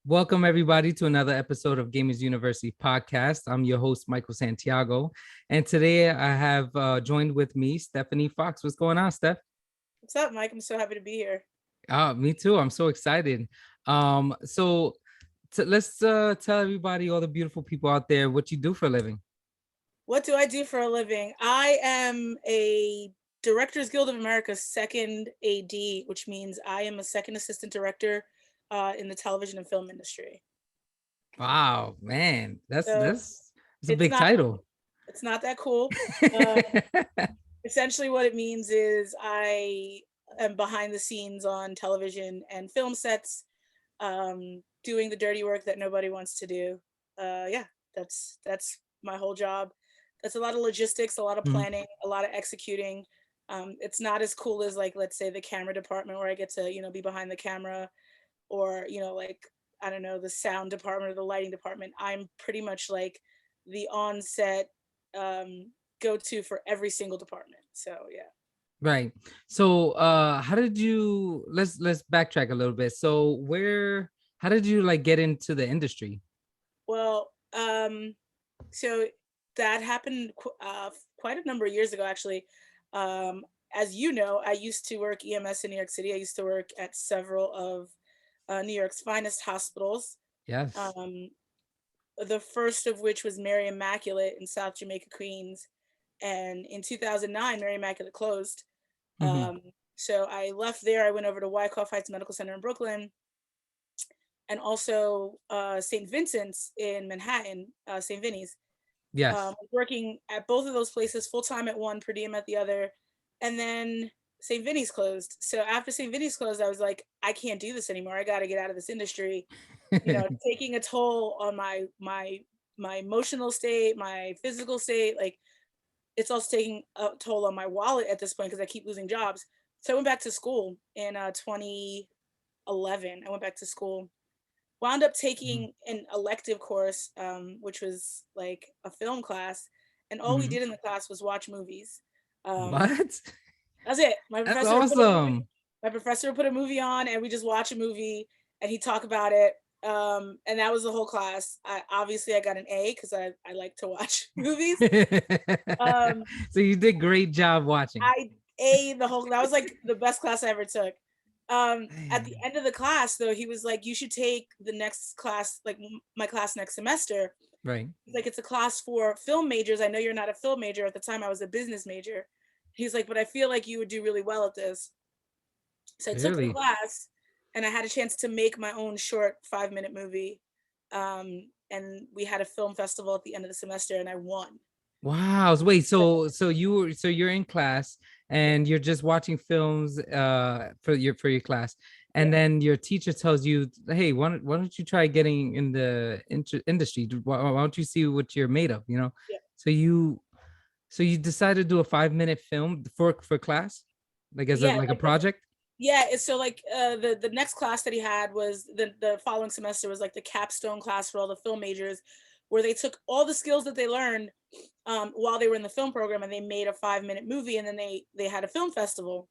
Welcome, everybody, to another episode of Gamers University podcast. I'm your host, Michael Santiago. And today I have joined with me, Stephanie Fox. What's going on, Steph? What's up, Mike? I'm so happy to be here. Me too. I'm so excited. Let's tell everybody, all the beautiful people out there, what you do for a living. What do I do for a living? I am a Directors Guild of America's second AD, which means I am a second assistant director in the television and film industry. Wow, man, that's So that's that's a it's big not title. it's not that cool. Uh, Essentially, what it means is I am behind the scenes on television and film sets, doing the dirty work that nobody wants to do. Yeah, that's my whole job. That's a lot of logistics, a lot of Mhm. planning, a lot of executing. It's not as cool as, like, let's say, the camera department, where I get to be behind the camera, or like, I don't know, the sound department or the lighting department. I'm pretty much like the on-set um, go-to for every single department. So yeah. Right. So how did you let's backtrack a little bit. So how did you like get into the industry? Well, so that happened quite a number of years ago, actually. Um, as you know, I used to work EMS in New York City. I used to work at several of New York's finest hospitals. Yes. Um, the first of which was Mary Immaculate in South Jamaica, Queens. And in 2009, Mary Immaculate closed. Hmm. Um, so I left there. I went over to Wyckoff Heights Medical Center in Brooklyn, and also St. Vincent's in Manhattan, St. Vinny's. Yes. Working at both of those places full time at one, per diem at the other. And then St. Vinny's closed. So after St. Vinny's closed, I was like, I can't do this anymore. I got to get out of this industry. It's taking a toll on my emotional state, my physical state. Like, it's also taking a toll on my wallet at this point because I keep losing jobs. So I went back to school in 2011. I went back to school, wound up taking an elective course, which was like a film class, and all we Mhm. did in the class was watch movies. Um, What? that's it. That's awesome. My professor would put a movie on, and we just watch a movie, and he'd talk about it. And that was the whole class. I got an A because I like to watch movies. Um, So you did great job watching. I A the whole. That was like the best class I ever took. At the Man. end of the class, though, he was like, you should take the next class, like my class next semester. Right. He's like, it's a class for film majors. I know you're not a film major. At the time I was a business major. He's like, but I feel like you would do really well at this. So I took the Really? class, and I had a chance to make my own short 5-minute movie. And we had a film festival at the end of the semester, and I won. Wow. Wait, So, so you're in class yeah, and you're just watching films for your class. And yeah, then your teacher tells you, hey, why don't you try getting in the industry? Why don't you see what you're made of, you know? yeah, So you decided to do a 5-minute film for class, like as a yeah. like a Like, project. yeah, it's so, like, the next class that he had was the following semester, was like the capstone class for all the film majors, where they took all the skills that they learned while they were in the film program, and they made a 5-minute movie, and then they had a film festival.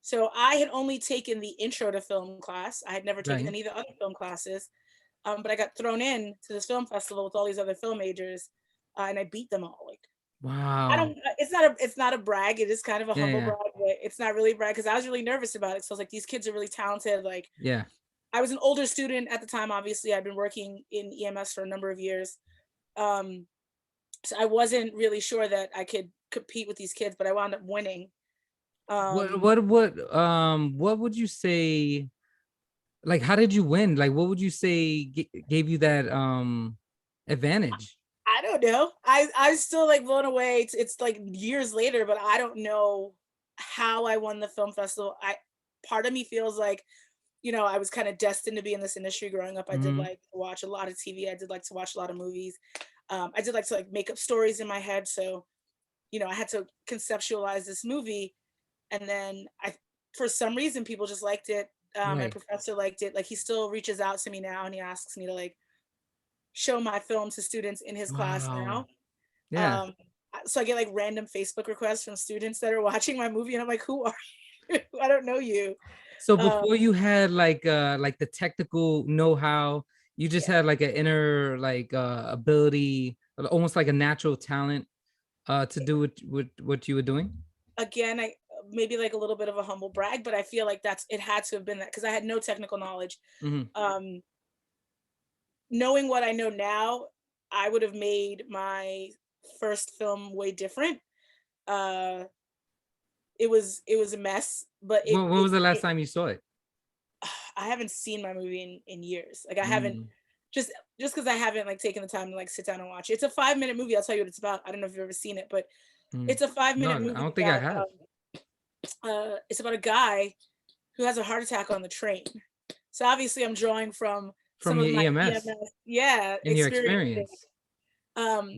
So I had only taken the intro to film class. I had never taken Right. any of the other film classes, but I got thrown in to this film festival with all these other film majors, and I beat them all. Like, I Wow. don't. It's not a brag. It is kind of a Yeah, humble yeah, brag, but it's not really a brag because I was really nervous about it. So I was like, these kids are really talented. Like, yeah. I was an older student at the time. Obviously, I'd been working in EMS for a number of years, um, so I wasn't really sure that I could compete with these kids, but I wound up winning. What Um, what what would you say? Like, how did you win? Like, what would you say gave you that advantage? I don't know. I'm still, like, blown away. It's like years later, but I don't know how I won the film festival. I Part of me feels like, I was kind of destined to be in this industry growing up. I did Hmm. like to watch a lot of TV. I did like to watch a lot of movies. I did like to, like, make up stories in my head. So, I had to conceptualize this movie, and then for some reason, people just liked it. My Right. professor liked it. Like, he still reaches out to me now, and he asks me to, like, show my film to students in his class Wow. now. Yeah. Um, so I get, like, random Facebook requests from students that are watching my movie, and I'm like, who are you? I don't know you. So Um, before you had like the technical know-how, You just Yeah. had like an inner like ability, almost like a natural talent to do what you were doing. Again, I maybe like a little bit of a humble brag, but I feel like it had to have been that because I had no technical knowledge. Hmm. Um, Knowing what I know now, I would have made my first film way different. Uh, it was a mess, but When was the last time you saw it? I haven't seen my movie in years. Like I haven't Mm, just because I haven't like taken the time to like sit down and watch it. It's a 5 minute movie. I'll tell you what it's about. I don't know if you've ever seen it, but mm. it's a five No, minute I movie don't think I about have. it's about a guy who has a heart attack on the train. So obviously I'm drawing from some From of your my EMS EMS, yeah, in your experience. experience.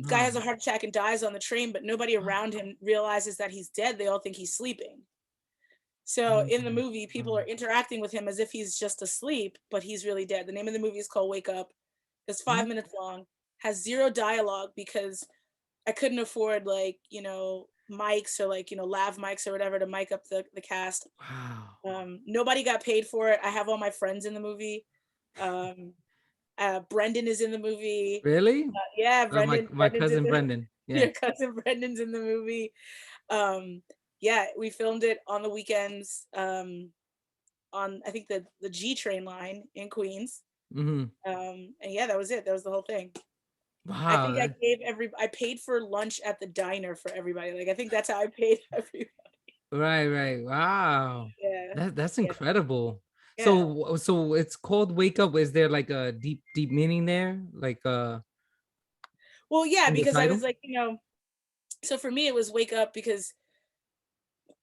Guy Wow. has a heart attack and dies on the train, but nobody around him realizes that he's dead. They all think he's sleeping. So Oh in the my movie, people are God. interacting with him as if he's just asleep, but he's really dead. The name of the movie is called Wake Up. It's Mm, 5 minutes long, has zero dialogue because I couldn't afford like, mics or like, lav mics or whatever to mic up the cast. wow. Nobody got paid for it. I have all my friends in the movie. Um, Brendan is in the movie. Really? Yeah, My my Brendan's in cousin the Brendan. Yeah. your cousin Brendan's in the movie. Um, yeah, we filmed it on the weekends. On I think the G train line in Queens. Hmm. And yeah, that was it. That was the whole thing. I Wow. think I paid for lunch at the diner for everybody. Like I think that's how I paid everybody. Right, right. Wow. Yeah, That's yeah, incredible. yeah. So it's called Wake Up. Is there like a deep meaning there? Like Well, yeah, in the because I was title? like, so for me it was wake up because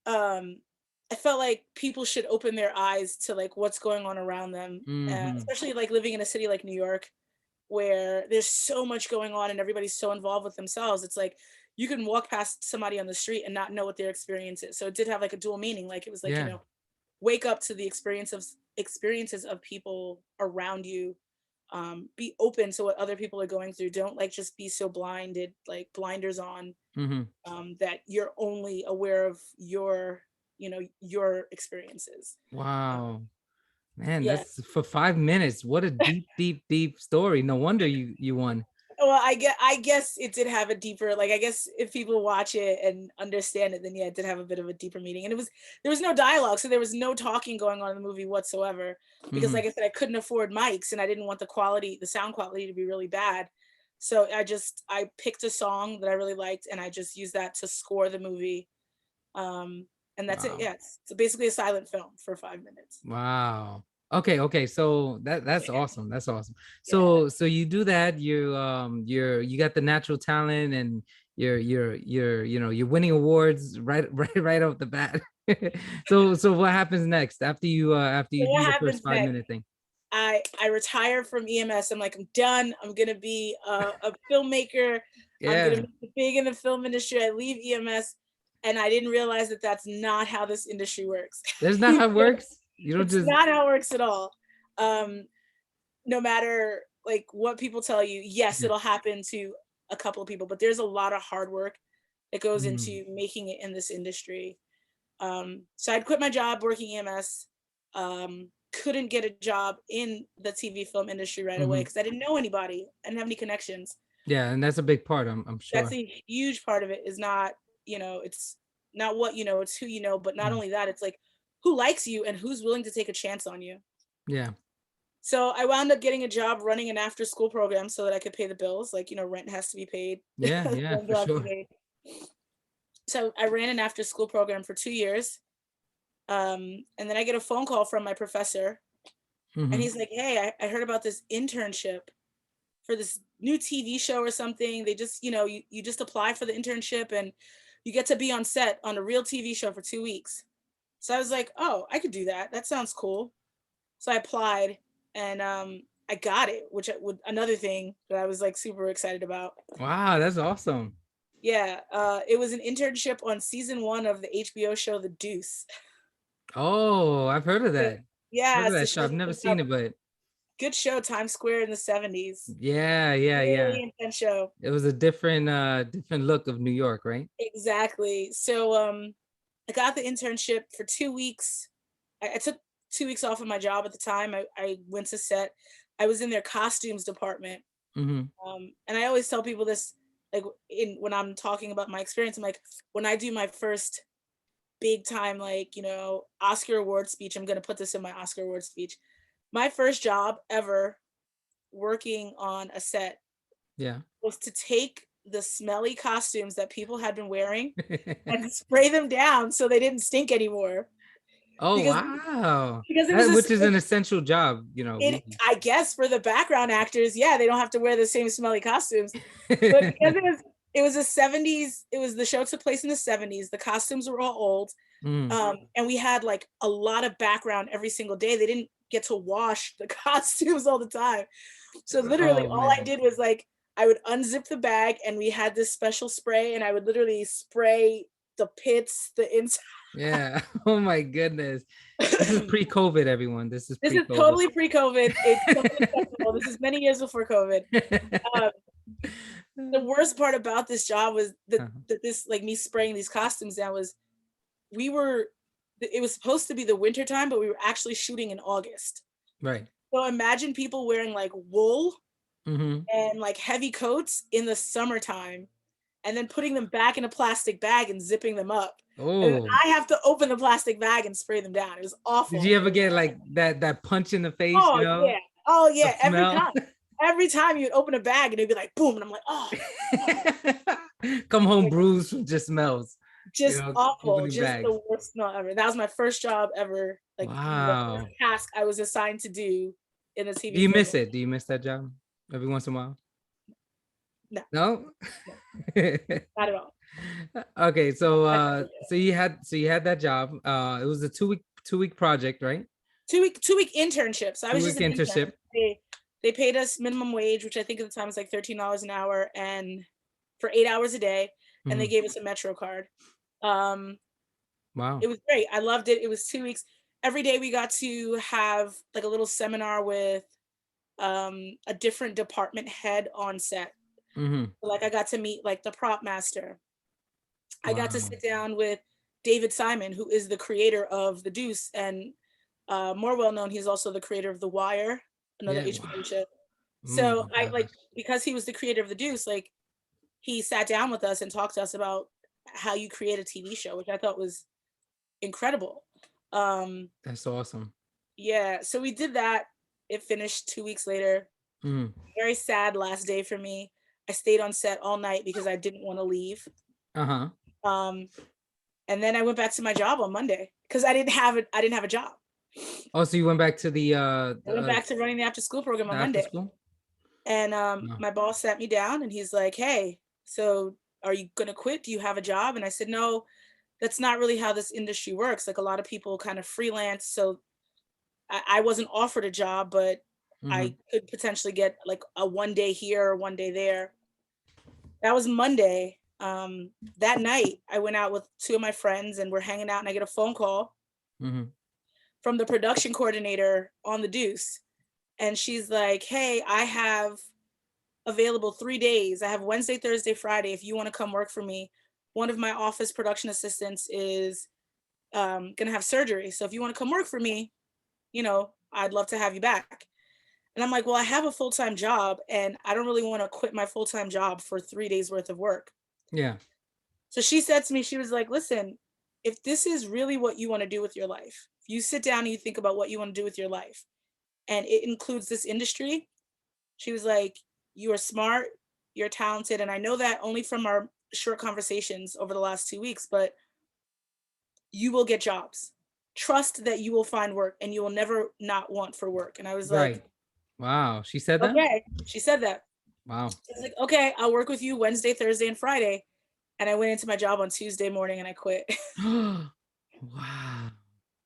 um I felt like people should open their eyes to like what's going on around them, Hmm. especially like living in a city like New York where there's so much going on and everybody's so involved with themselves. It's like you can walk past somebody on the street and not know what their experience is. So it did have like a dual meaning. Like it was like, Yeah. wake up to the experiences of people around you. Be open to what other people are going through. Don't like just be so blinded, like blinders on, Hmm. that you're only aware of your experiences. Uh, Wow. Man, yeah. that's for 5 minutes. What a deep story. No wonder you won. Well, I guess it did have a deeper, like I guess if people watch it and understand it, then yeah, it did have a bit of a deeper meaning. And there was no dialogue, so there was no talking going on in the movie whatsoever. Because Hmm. like I said, I couldn't afford mics and I didn't want the sound quality to be really bad. So I picked a song that I really liked and I just used that to score the movie. Um, and that's it. Wow. Yeah, it's basically a silent film for 5 minutes. Wow. Okay. So that's awesome. That's awesome. Yeah. So you do that. You got the natural talent, and you're winning awards right right off the bat. So what happens next after So you do what your first happens five next? minute thing? I retire from EMS. I'm like, I'm done. I'm gonna be a filmmaker. I'm gonna Yeah. make it big in the film industry. I leave EMS, and I didn't realize that that's not how this industry works. That's not how it works. You don't It's just. not how it works at all. Um, no matter like what people tell you, yes, Yeah. it'll happen to a couple of people, but there's a lot of hard work that goes Mm, into making it in this industry. So I'd quit my job working EMS. Couldn't get a job in the TV film industry right away mhm. because I didn't know anybody. I didn't have any connections. Yeah, and that's a big part. I'm That's sure. a huge part of it. Is not, it's not what you know, it's who you know. But not Mm, only that, it's like who likes you and who's willing to take a chance on you. yeah. So I wound up getting a job running an after school program so that I could pay the bills. Like, rent has to be paid. Yeah. Yeah. Phone For bill has to be sure. paid. So I ran an after school program for 2 years. And then I get a phone call from my professor, and Hmm. he's like, "Hey, I heard about this internship for this new TV show or something. They just, you just apply for the internship and you get to be on set on a real TV show for 2 weeks." So I was like, "Oh, I could do that. That sounds cool." So I applied, and I got it, which would another thing that I was like super excited about. Wow, that's awesome. Yeah, it was an internship on season 1 of the HBO show The Deuce. Oh, I've heard of So, that. yeah, Heard of it's the that show. show I've never seen about it, but good show, Times Square in the 70s. yeah. Really intense show. It was a different look of New York, right? Exactly. So I got the internship for 2 weeks. I took 2 weeks off of my job at the time. I went to set. I was in their costumes department. Mm-hmm. And I always tell people this, like when I'm talking about my experience, I'm like, when I do my first big time, like, Oscar award speech, I'm going to put this in my Oscar award speech. My first job ever working on a set Yeah. was to take the smelly costumes that people had been wearing and spray them down so they didn't stink anymore. Oh Because wow. because it was That, which is an essential job, you know. it I guess for the background actors, yeah, they don't have to wear the same smelly costumes. But because it was the 70s, it was the show took place in the 70s. The costumes were all old. Mm. And we had like a lot of background every single day. They didn't get to wash the costumes all the time. So literally Oh all I man. did was like I would unzip the bag and we had this special spray and I would literally spray the pits, the inside. Yeah. Oh my goodness. This is pre-COVID, everyone. This is This is pre-COVID. totally pre-COVID. It's totally acceptable. This is many years before COVID. Um, the worst part about this job was that this, like me spraying these costumes down, was we were it was supposed to be the winter time, but we were actually shooting in August. Right. So imagine people wearing like wool Mm-hmm. and like heavy coats in the summertime and then putting them back in a plastic bag and zipping them up. And then Oh, I have to open the plastic bag and spray them down. It was did awful. you ever get like that punch in the face, Oh you know? yeah. Oh The yeah. Every smell. time. Every time you'd open a bag and it'd be like boom. And I'm like, oh, Come home like, bruised from just smells, you just know, awful. opening Just bags. the worst smell ever. That was my first job ever. Like the first Wow. task I was assigned to do in the Do TV you film. miss it? Do you miss that job every once in a while? No, No? no, not at all. Okay, I never did. so you had that job. It was a two week project, right? 2 week internship. So I was just 2 week an intern. internship. They paid us minimum wage, which I think at the time was like $13 an hour, and for 8 hours a day, and they Mhm. gave us a Metro card. Um, Wow. it was great. I loved it. It was 2 weeks. Every day we got to have like a little seminar with a different department head on set. Hmm. Like I got to meet like the prop master. I got to Wow. sit down with David Simon, who is the creator of The Deuce, and more well known, he's also the creator of The Wire, another Yeah. Wow. HBO show. Oh my So I like, gosh. because he was the creator of The Deuce, like he sat down with us and talked to us about how you create a TV show, which I thought was incredible. Um, That's awesome. yeah, so we did that. It finished 2 weeks later. Mhm. Very sad last day for me. I stayed on set all night because I didn't want to leave. Uh-huh. Um, and then I went back to my job on Monday because I didn't have it. I didn't have a job. Oh, so you went back to I went back to running the after school program the on after Monday. school? And No. my boss sat me down and he's like, hey, so are you going to quit? Do you have a job? And I said, no, that's not really how this industry works. Like a lot of people kind of freelance. So I wasn't offered a job, but I Mhm. could potentially get like a 1 day here or 1 day there. That was Monday. That night, I went out with two of my friends and we're hanging out, and I get a phone call Mhm. from the production coordinator on The Deuce. And she's like, hey, I have available 3 days. I have Wednesday, Thursday, Friday. If you want to come work for me, one of my office production assistants is going to have surgery. So if you want to come work for me, I'd love to have you back. And I'm like, well, I have a full-time job and I don't really want to quit my full-time job for 3 days worth of work. Yeah. So she said to me, she was like, listen, if this is really what you want to do with your life, if you sit down and you think about what you want to do with your life, and it includes this industry, she was like, you are smart, you're talented. And I know that only from our short conversations over the last 2 weeks, but you will get jobs. Trust that you will find work and you will never not want for work. And I was like, Right. Wow. She said that? okay. She said that. Wow. I was like, okay, I'll work with you Wednesday, Thursday, and Friday. And I went into my job on Tuesday morning and I quit. Wow.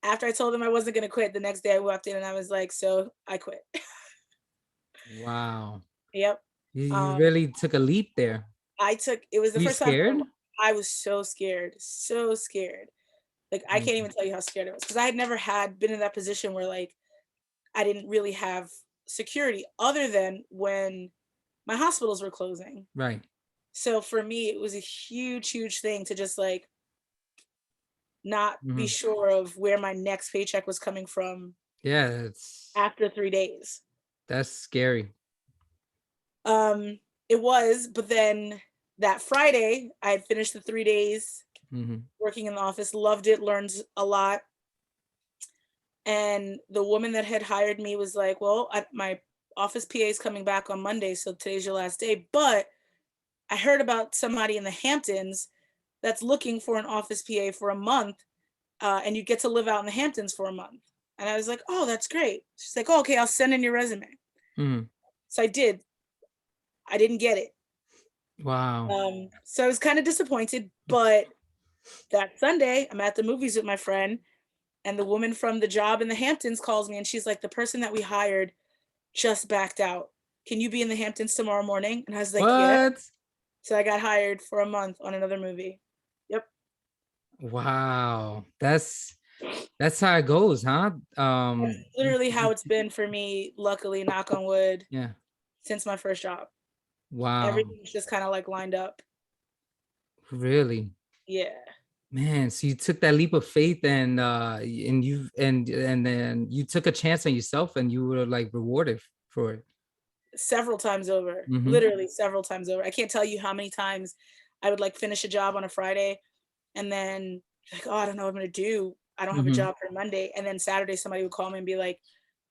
After I told them I wasn't going to quit, the next day I walked in and I was like, so I quit. Wow. Yep. You Um, really took a leap there. it was the Were you first time scared? I was so scared, so scared. Like, I can't Mm. even tell you how scared I was because I had never been in that position where like I didn't really have security other than when my hospitals were closing. Right. So for me, it was a huge, huge thing to just like not be Mhm. sure of where my next paycheck was coming from Yeah, after 3 days. that's scary. Um, it was, but then that Friday, I had finished the 3 days Mhm. working in the office, loved it, learned a lot. And the woman that had hired me was like, well, my office PA is coming back on Monday, so today's your last day. But I heard about somebody in the Hamptons that's looking for an office PA for a month, and you get to live out in the Hamptons for a month. And I was like, oh, that's great. She's like, oh, okay, I'll send in your resume. Mhm. So I did. I didn't get it. Wow. So I was kind of disappointed, but that Sunday, I'm at the movies with my friend, and the woman from the job in the Hamptons calls me and she's like, the person that we hired just backed out. Can you be in the Hamptons tomorrow morning? And I was like, yeah. What? So I got hired for a month on another movie. Yep. Wow. That's how it goes, huh? That's literally how it's been for me, luckily, knock on wood, Yeah. since my first job. Wow. Everything's just kind of like lined up. Really? Yeah. Man, so you took that leap of faith and you and then you took a chance on yourself and you were like rewarded for it. Several times over, Mhm. literally several times over. I can't tell you how many times I would like finish a job on a Friday and then like, oh, I don't know what I'm gonna do. I don't have a Mhm. job for Monday. And then Saturday somebody would call me and be like,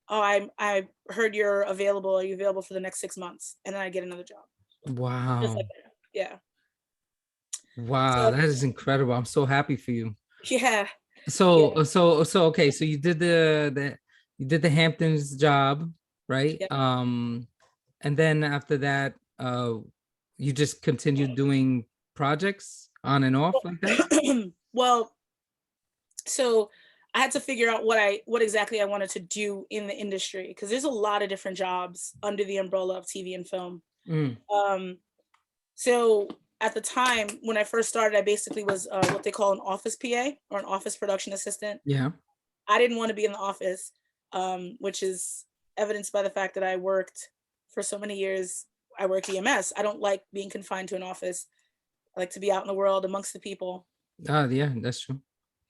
oh, I heard you're available. Are you available for the next 6 months? And then I get another job. Just like Wow. that. Yeah. Wow, So that is incredible. I'm so happy for you. yeah. So Yeah. okay, so you did the Hamptons job, right? Yeah. And then after that, you just continued doing projects on and off like that? Well, so I had to figure out what exactly I wanted to do in the industry because there's a lot of different jobs under the umbrella of TV and film. Mm, Um, so at the time when I first started, I basically was what they call an office PA or an office production assistant. yeah. I didn't want to be in the office, which is evidenced by the fact that I worked for so many years. I work EMS. I don't like being confined to an office. I like to be out in the world amongst the people. Yeah, that's true.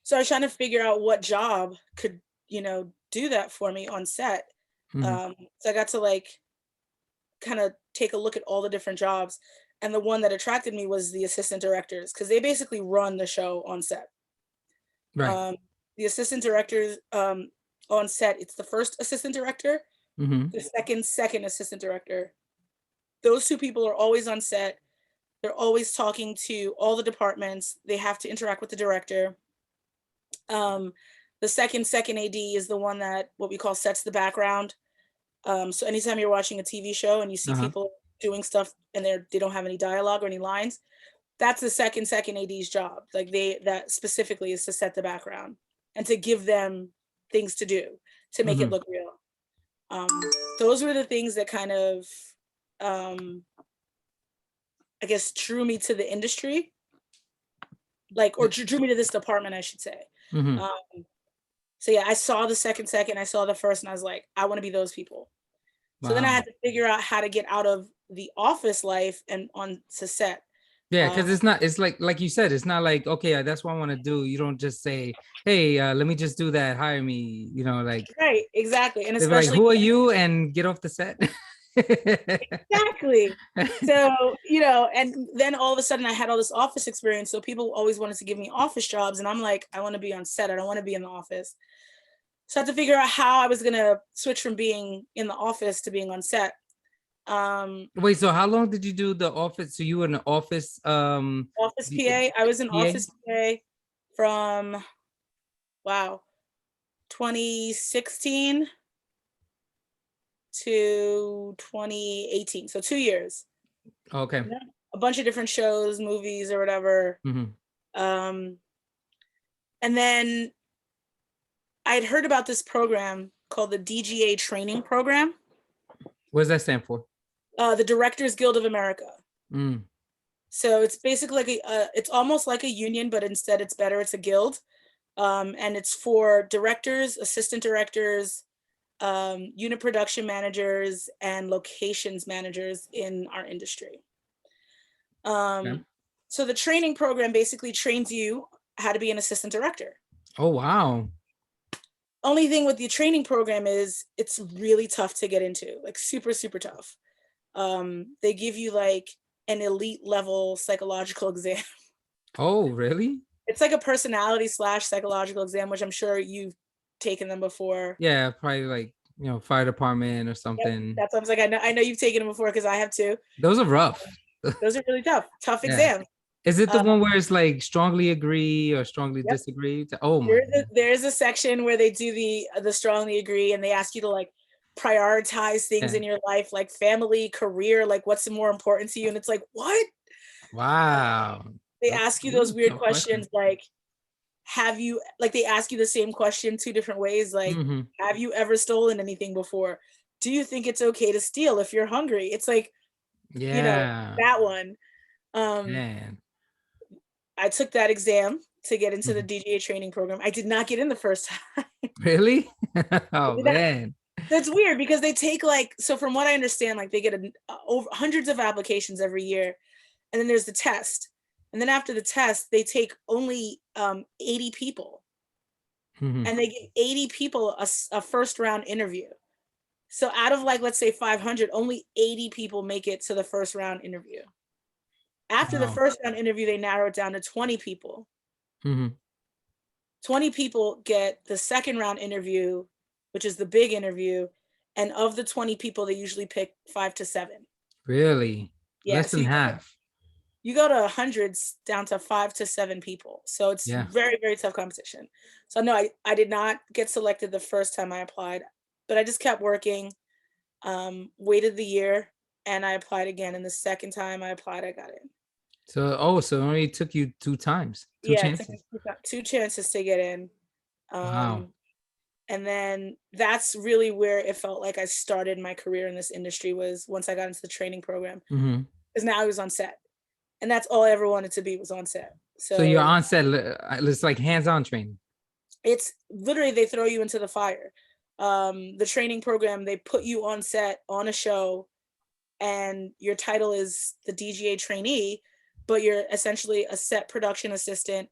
So I was trying to figure out what job could, do that for me on set. Mhm. So I got to like kind of take a look at all the different jobs. And the one that attracted me was the assistant directors because they basically run the show on set. Right. Um, the assistant directors on set, it's the first assistant director, Mhm. the second assistant director. Those two people are always on set. They're always talking to all the departments. They have to interact with the director. Um, the second AD is the one that what we call sets the background. So anytime you're watching a TV show and you see Uh-huh. people doing stuff and they don't have any dialogue or any lines, that's the second AD's job. Like that specifically is to set the background and to give them things to do to make it Mhm. look real. Um, those were the things that kind of, um, I guess, drew me to the industry, like, or drew me to this department, I should say. Mhm. Um, so yeah, I saw the second, I saw the first, and I was like, I want to be those people. So then I Wow. had to figure out how to get out of the office life and on to set. Yeah, Um, because it's like you said, it's not like, okay, that's what I want to do. You don't just say, hey, let me just do that, hire me, like right, exactly, and they're like, especially who are you? And get off the set. exactly. So and then all of a sudden I had all this office experience. So people always wanted to give me office jobs, and I'm like, I want to be on set. I don't want to be in the office. So I had to figure out how I was gonna switch from being in the office to being on set. Um, Wait, so how long did you do the office? So you were in the office Office PA. I was an PA? office PA from wow 2016 to 2018. So 2 years. Okay. Yeah. A bunch of different shows, movies, or whatever. Mhm. Um, and then I'd heard about this program called the DGA training program, What does that stand for? the Directors Guild of America. Mm. So it's basically like it's almost like a union, but instead it's better. It's a guild, and it's for directors, assistant directors, unit production managers, and locations managers in our industry. Okay. So the training program basically trains you how to be an assistant director. Oh, wow. Only thing with the training program is it's really tough to get into, like super, super tough. They give you like an elite level psychological exam. Oh, really? It's like a personality slash psychological exam, which I'm sure you've taken them before. Yeah, probably like, fire department or Yep, something. that's what I was like. I know you've taken them before because I have too. Those are rough. Those are really tough Yeah. exams. Is it the Uh, one where it's like strongly agree or strongly yep. disagree? Oh my. There's a section where they do the strongly agree, and they ask you to like prioritize things Yeah. in your life, like family, career, like what's more important to you. And it's like, what? Wow. They That's ask you those weird tough question. questions, like, have you, like, they ask you the same question two different ways, like, Hmm. have you ever stolen anything before? Do you think it's okay to steal if you're hungry? It's like, Yeah. that one. Um, Man. I took that exam to get into the Mhm. DGA training program. I did not get in the first time. Really? Oh man. That's weird because they take like, so from what I understand, like they get over hundreds of applications every year, and then there's the test, and then after the test they take only 80 people, Mhm. and they give 80 people a first round interview. So out of like, let's say 500, only 80 people make it to the first round interview. After the Wow. first round interview, they narrow it down to 20 people. Mhm. 20 people get the second round interview, which is the big interview. And of the 20 people, they usually pick 5 to 7. Really? Yeah. Less So than half. you go to hundreds down to 5 to 7 people. So it's Yeah. very, very tough competition. So no, I did not get selected the first time I applied, but I just kept working, waited the year, and I applied again. And the second time I applied, I got in. So it only took you two times, two Yeah, it took me chances. two chances to get in. Wow. Um, and then that's really where it felt like I started my career in this industry, was once I got into the training program, Hmm. because now I was on set, and that's all I ever wanted to be, was on set. So you're So on set, it's like hands-on training. it's literally, they throw you into the fire. The training program, they put you on set on a show, and your title is the DGA trainee, but you're essentially a set production assistant,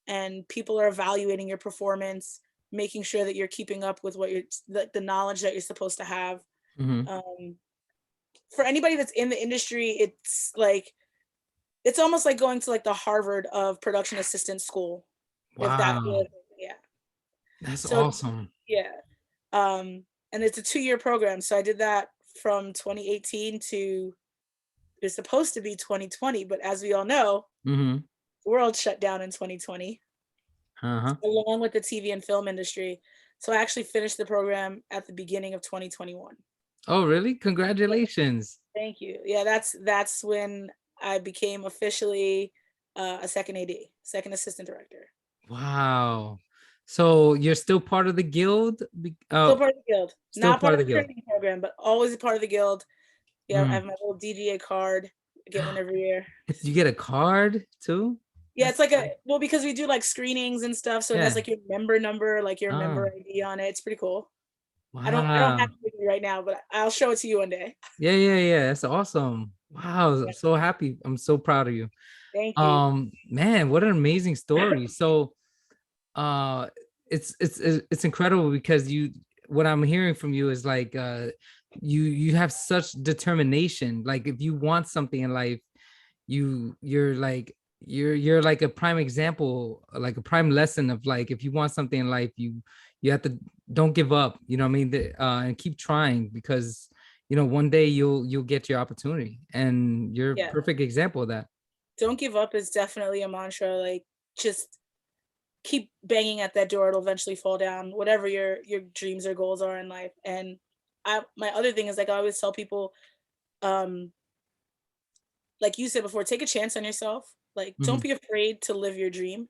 and people are evaluating your performance, making sure that you're keeping up with what you're, the knowledge that you're supposed to have. Hmm. Um, for anybody that's in the industry, it's like, it's almost like going to like the Harvard of production assistant school, if that, Wow. yeah. That's So awesome. yeah, and it's a 2-year program. So I did that from 2018 to, it was supposed to be 2020, but as we all know, Hmm. the world shut down in 2020, Uh-huh. along with the TV and film industry. So I actually finished the program at the beginning of 2021. Oh, really? Yeah, Congratulations. thank you. Yeah, that's when I became officially a second AD, second assistant director. Wow. So you're still part of the guild? Still part of the guild, Still not part part of of the the guild. training program, but always a part of the guild. Yeah, I Mm. have my little DGA card. I get one every year. You get a card too? Yeah, it's That's like a, well, because we do like screenings and stuff, so it has yeah. like your member number, like your member Oh, ID on it. It's pretty cool. I don't have wow. it with me right now, but I'll show it to you one day. Yeah, yeah, yeah. That's awesome. Wow, I'm Yeah, so happy. I'm so proud of you. thank you. Man, what an amazing story. So, uh, it's incredible because what I'm hearing from you is like, you have such determination. Like, if you want something in life, you're like you're like a prime example, like a prime lesson of like, if you want something in life, you have to, don't give up, you know what I mean, and keep trying, because one day you'll get your opportunity, and you're a Yeah, perfect example of that. don't give up is definitely a mantra. Like, just keep banging at that door. It'll eventually fall down. Whatever your dreams or goals are in life. And my other thing is, like, I always tell people, um, like you said before, take a chance on yourself. Like, don't Mhm. be afraid to live your dream.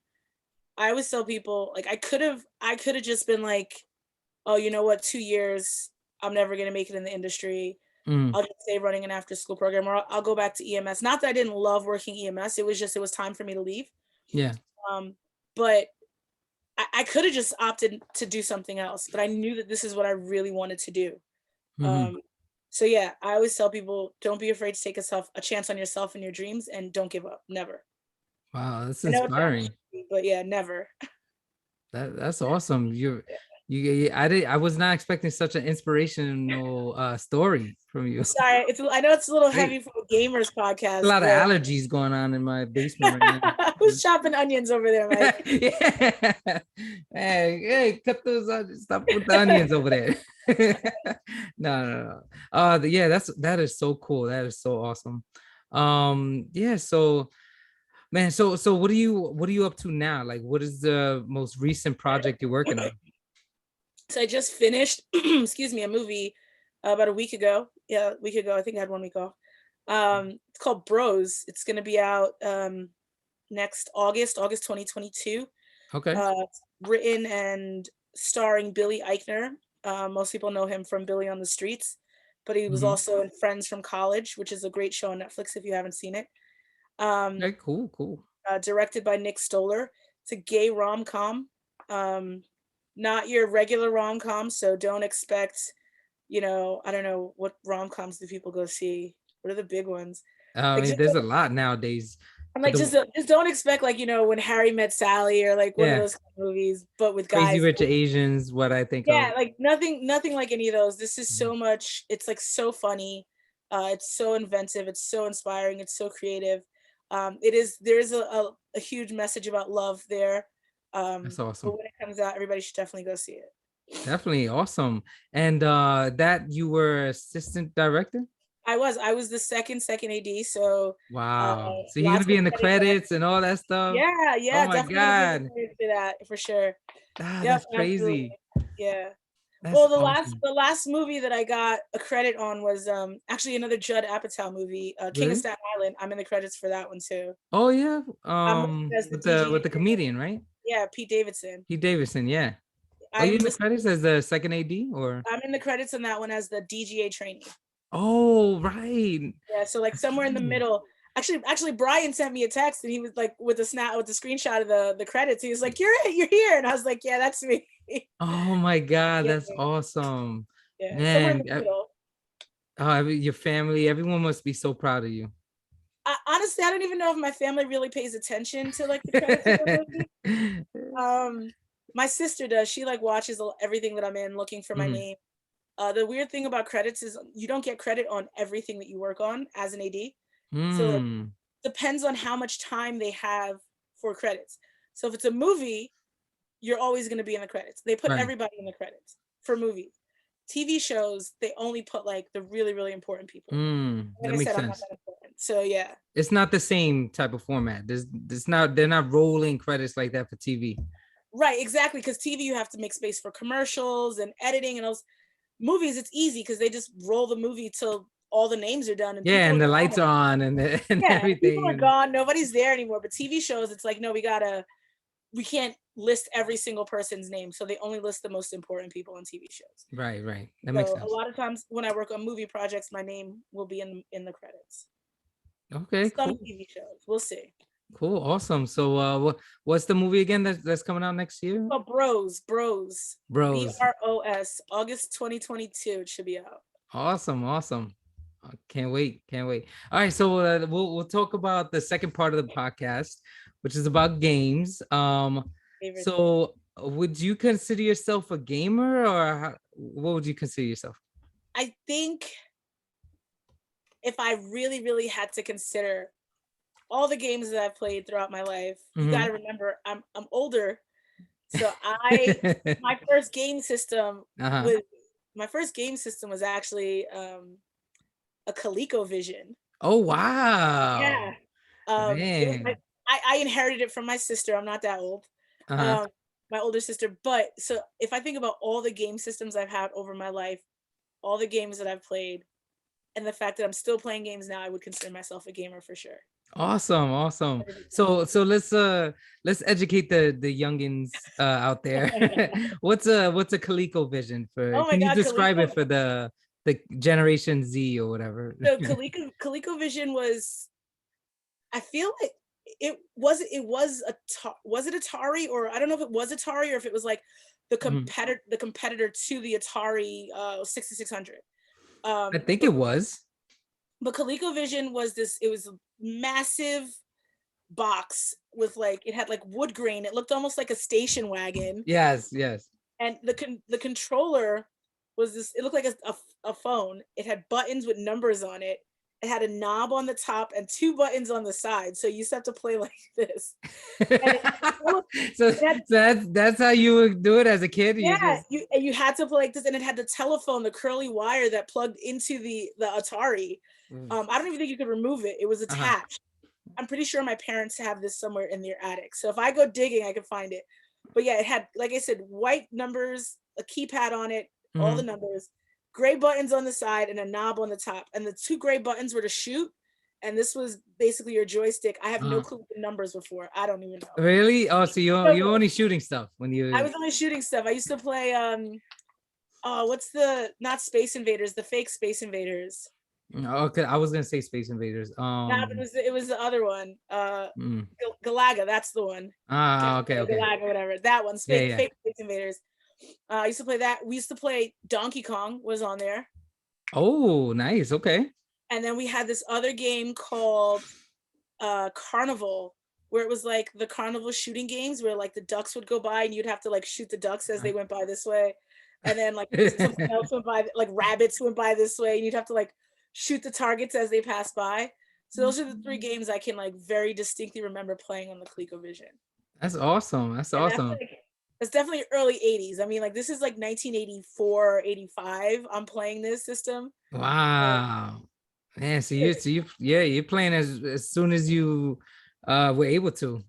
I always tell people, like, I could have just been like, oh, you know what, 2 years, I'm never gonna make it in the industry. Mhm. I'll just stay running an after school program, or I'll go back to EMS. Not that I didn't love working EMS, it was just, it was time for me to leave. Yeah. Um, but I could have just opted to do something else, but I knew that this is what I really wanted to do. Mhm. Um, so yeah, I always tell people, don't be afraid to take a chance on yourself and your dreams, and don't give up. Never. Wow, that's I know it sounds inspiring. cheesy, but yeah, never. That's awesome. I was not expecting such an inspirational story from you. Sorry, I know it's a little heavy Great. for a gamers A podcast, lot of but allergies going on in my basement right now. who's chopping onions over there, Mike? Yeah. Hey, cut those onions. Stop with the onions over there. No, no, no. Yeah, that is so cool. That is so awesome. Yeah, so man, so what are you up to now? Like, what is the most recent project you're working on? So I just finished, excuse me, a movie about a week ago. Yeah, a week ago. I think I had 1 week off. It's called Bros. It's going to be out next August 2022. Okay. Written and starring Billy Eichner. Most people know him from Billy on the Streets, but he was Hmm. also in Friends from College, which is a great show on Netflix if you haven't seen it. Um, Okay, cool, cool. Directed by Nick Stoller. It's a gay rom com. Um, not your regular rom com, so don't expect, I don't know what rom coms do people go see. What are the big ones? I Like mean, just there's a lot nowadays, I'm but like the just don't expect like when Harry Met Sally or like one of yeah, those kind of movies, but with Crazy guys. Rich Asians, what I think Yeah, of. like nothing like any of those. This is so much. It's like so funny. It's so inventive. It's so inspiring. It's so creative. There is a huge message about love there. That's But awesome. when it comes out, everybody should definitely go see it. Definitely awesome. And that you were assistant director? I was the second AD. So Wow. So you're gonna lots be of in the credit there. credits and all that stuff? Yeah, Oh yeah, my definitely gonna be in the God. credits for that for sure. Yep, That's absolutely. crazy. Yeah. That's Well, the last awesome. the last movie that I got a credit on was actually another Judd Apatow movie, King of Really? Staten Island. I'm in the credits for that one too. Oh yeah. I'm listed as the With DG the trainer. comedian, right? Yeah, Pete Davidson. Pete Davidson, yeah. Oh, you I'm in the listed. credits as the second AD or? I'm in the credits on that one as the DGA trainee. Oh, right. Yeah, so like That's somewhere in the right. middle. Actually, Brian sent me a text and he was like with the screenshot of the credits. He was like, you're here," and I was like, "Yeah, that's me." Oh my God, Yeah, that's awesome. yeah, somewhere in Man, the middle. your family, everyone must be so proud of you. Honestly, I don't even know if my family really pays attention to like the credits of the movie. Um, my sister does. She like watches everything that I'm in, looking for my Mhm. name. The weird thing about credits is you don't get credit on everything that you work on as an AD. So like Mm, depends on how much time they have for credits. So if it's a movie, you're always going to be in the credits. They put right. everybody in the credits for movies. TV shows, they only put like the really, really important people. Like That I makes said, I'm not sense. that important. So yeah. It's not the same type of format. There's not they're not rolling credits like that for TV. Right, exactly. Because TV, you have to make space for commercials and editing and those. Movies, it's easy because they just roll the movie till all the names are done and Yeah, people are and the gone. lights are on and and Yeah, people everything. are gone. Nobody's there anymore. But TV shows, it's like, no, we can't list every single person's name. So they only list the most important people on TV shows. Right, right. That makes So a sense. lot of times when I work on movie projects, my name will be in the credits. Okay, Some cool. TV shows, we'll see. Cool, awesome. So what's the movie again that's coming out next year? But Bros, Bros. BROS, August 2022, it should be out. Awesome, awesome. Can't wait, can't wait. All right, so we'll talk about the second part of the podcast, which is about games. Favorite thing. So would you consider yourself a gamer, or what would you consider yourself? I think if I really, really had to consider all the games that I've played throughout my life, you got Hmm. to remember I'm older, so my first game system Uh-huh. was my first game system was actually a ColecoVision. Oh wow, Yeah, it was man. I inherited it from my sister. I'm not that old, Uh-huh. um, my older sister. But so if I think about all the game systems I've had over my life, all the games that I've played, and the fact that I'm still playing games now, I would consider myself a gamer for sure. Awesome, awesome. 100%. So let's educate the youngins out there. What's a ColecoVision for? Oh my Can you God, describe Coleco. it for the Generation Z or whatever? So ColecoVision was, I feel like was it Atari, or I don't know if it was Atari or if it was like Mhm. the competitor to the Atari 6600. I Um, think but it was. but ColecoVision was this. It was a massive box with like, it had like wood grain. It looked almost like a station wagon. Yes, yes. And the controller was this, it looked like a phone. It had buttons with numbers on it. It had a knob on the top and 2 buttons on the side. So you used to have to play like this. And So, it had, that's how you would do it as a kid. You yeah, just you had to play like this, and it had the telephone, the curly wire that plugged into the Atari. I don't even think you could remove it. It was uh-huh. attached. I'm pretty sure my parents have this somewhere in their attic. So if I go digging, I can find it. But yeah, it had, like I said, white numbers, a keypad on it, all the Mhm. numbers, gray buttons on the side, and a knob on the top. And the 2 gray buttons were to shoot. And this was basically your joystick. I have no Uh, clue what the numbers before. I don't even know. really? Oh, so you're only shooting stuff when I you. was only shooting stuff. I used to play oh, what's the, not Space Invaders, the fake Space Invaders. Okay, I was gonna say Space Invaders. Nah, it was the other one. Mm. Galaga, that's the one. Okay, okay. Galaga, whatever. That one, Yeah, fake yeah. fake Space Invaders. I used to play that. We used to play Donkey Kong was on there. Oh, nice. Okay. And then we had this other game called Carnival, where it was like the carnival shooting games where like the ducks would go by and you'd have to like shoot the ducks as they went by this way. And then like something else went by, like rabbits went by this way, and you'd have to like shoot the targets as they pass by. So those are the 3 games I can like very distinctly remember playing on the ColecoVision. That's awesome. That's And awesome. that's definitely early 80s. I mean, like this is like 1984, 85. I'm playing this system. Wow. Man, yeah, you're playing as soon as you were able to.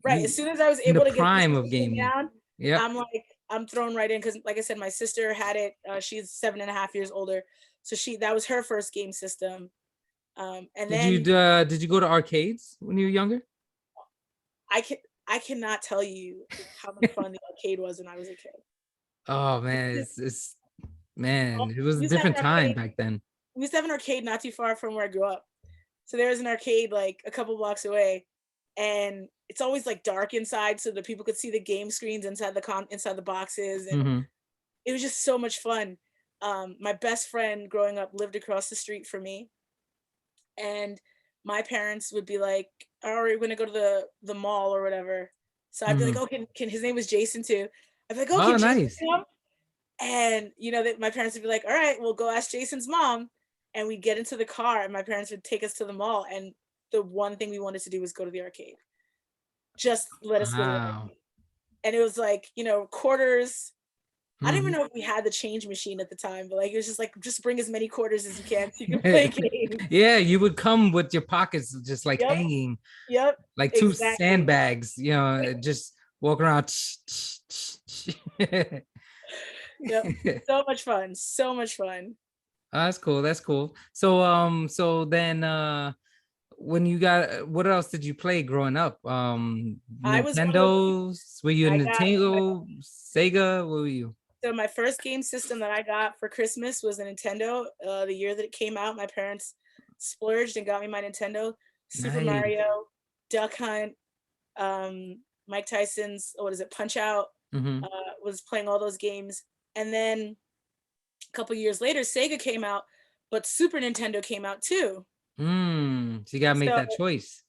Right. As soon as I was In the able to get this prime of system gaming. down, Yep. I'm like, I'm thrown right in because, like I said, my sister had it. She's 7.5 years older, so that was her first game system. And then Did you go to arcades when you were younger? I can I cannot tell you how much fun the arcade was when I was a kid. Oh man, it's man, it was a We used to have different an time arcade. back then. We used to have an arcade not too far from where I grew up. So there was an arcade like a couple blocks away, and it's always like dark inside, so that people could see the game screens inside inside the boxes, and Mm-hmm. it was just so much fun. My best friend growing up lived across the street from me, and my parents would be like, "All right, we're gonna go to the mall or whatever." So I'd be like, Mm-hmm. "Oh, can his name was Jason too?" I'd be like, "Oh, Oh, can Jason nice. come?" And you know that my parents would be like, "All right, we'll go ask Jason's mom." And we'd get into the car, and my parents would take us to the mall. And the one thing we wanted to do was go to the arcade. Just let us go to the Wow. arcade. And it was like, quarters. I don't even Mhm. know if we had the change machine at the time, but like it was just like, just bring as many quarters as you can so you can play games. Yeah, you would come with your pockets just like Yep, hanging, yep, like 2 exactly. sandbags, just walk around. Yep. So much fun. So much fun. That's cool. That's cool. So so then when you got what else did you play growing up? I was one of those people. Nintendo's? Were you a I got Nintendo, Sega? What were you? So my first game system that I got for Christmas was a Nintendo. The year that it came out, my parents splurged and got me my Nintendo. Super Nice. Mario, Duck Hunt, Mike Tyson's, what is it, Punch Out. Mm-hmm. Was playing all those games, and then a couple years later, Sega came out, but Super Nintendo came out too. So you gotta make So that choice.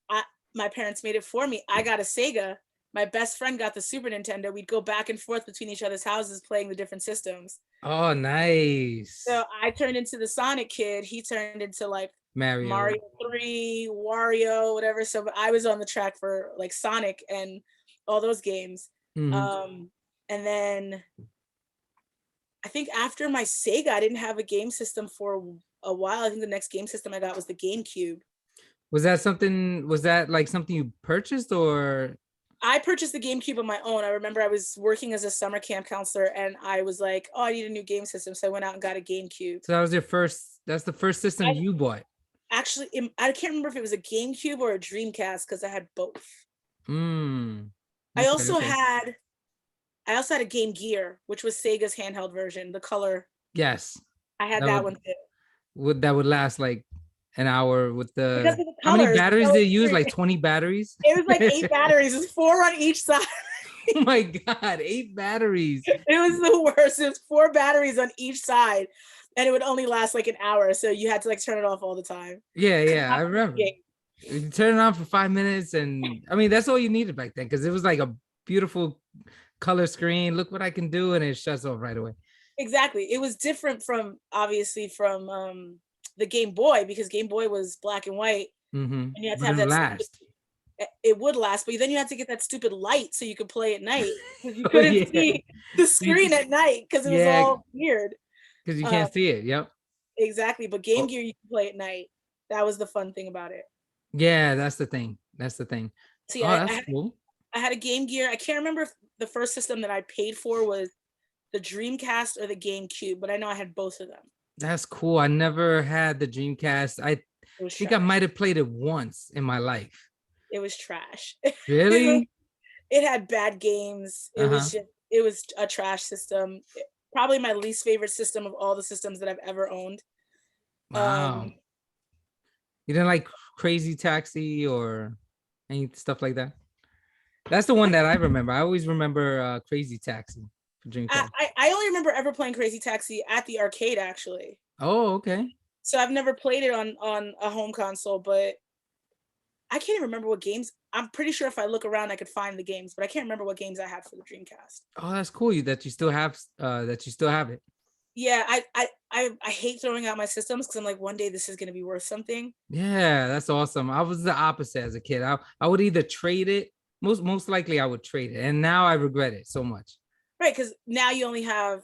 I, my parents made it for me. I got a Sega. My best friend got the Super Nintendo. We'd go back and forth between each other's houses playing the different systems. Oh, So nice. I turned into the Sonic kid. He turned into like Mario. Mario 3, Wario, whatever. So I was on the track for like Sonic and all those games. Mhm. And then I think after my Sega, I didn't have a game system for a while. I think the next game system I got was the Gamecube. Was that like something you purchased or I purchased the Gamecube on my own. I remember I was working as a summer camp counselor, and I was like, "Oh, I need a new game system," so I went out and got a Gamecube. so that's the first system I you bought? actually, I can't remember if it was a GameCube or a Dreamcast because I had both. Mm. I Okay, also okay. had, I also had a Game Gear, which was Sega's handheld version, the color. Yes. I had That that one too that would last like an hour with because the of the how many colors. batteries So they use? Like 20 batteries? it was like 8 batteries. It was 4 on each side. Oh my god, 8 batteries. It was the worst. It was 4 batteries on each side, and it would only last like an hour. So you had to like turn it off all the time. Yeah, Could yeah, not I play the remember. game. You turn it on for 5 minutes, and I mean that's all you needed back then because it was like a beautiful color screen. Look what I can do, and it shuts off right away. Exactly. It was different from obviously from the Game Boy, because Game Boy was black and white, and you had to But have it'll that stupid, last. it would last, but then you had to get that stupid light so you could play at night, because you Oh couldn't yeah, see the screen at night because it was yeah, all weird. because you Um, can't see it. Yep. exactly. But Game Oh, Gear you could play at night. That was the fun thing about it. yeah, that's the thing. That's the thing. See, Oh, that's cool. I had a Game Gear. I can't remember if the first system that I paid for was the Dreamcast or the GameCube, but I know I had both of them. That's cool. I never had the Dreamcast. I It was think I trash. might have played it once in my life. It was trash. Really? It had bad games. Uh-huh. It was a trash system. Probably my least favorite system of all the systems that I've ever owned. Wow. Um, You didn't like Crazy Taxi or any stuff like that? That's the one that I remember. I always remember Crazy Taxi for Dreamcast. I only remember ever playing Crazy Taxi at the arcade, actually. Oh, okay. So I've never played it on a home console, but I can't even remember what games. I'm pretty sure if I look around, I could find the games, but I can't remember what games I had for the Dreamcast. Oh, that's cool. That you still have it. Yeah, I hate throwing out my systems because I'm like, one day this is gonna be worth something. Yeah, that's awesome. I was the opposite as a kid. I would either trade it. Most likely I would trade it. And now I regret it so much. Right, because now you only have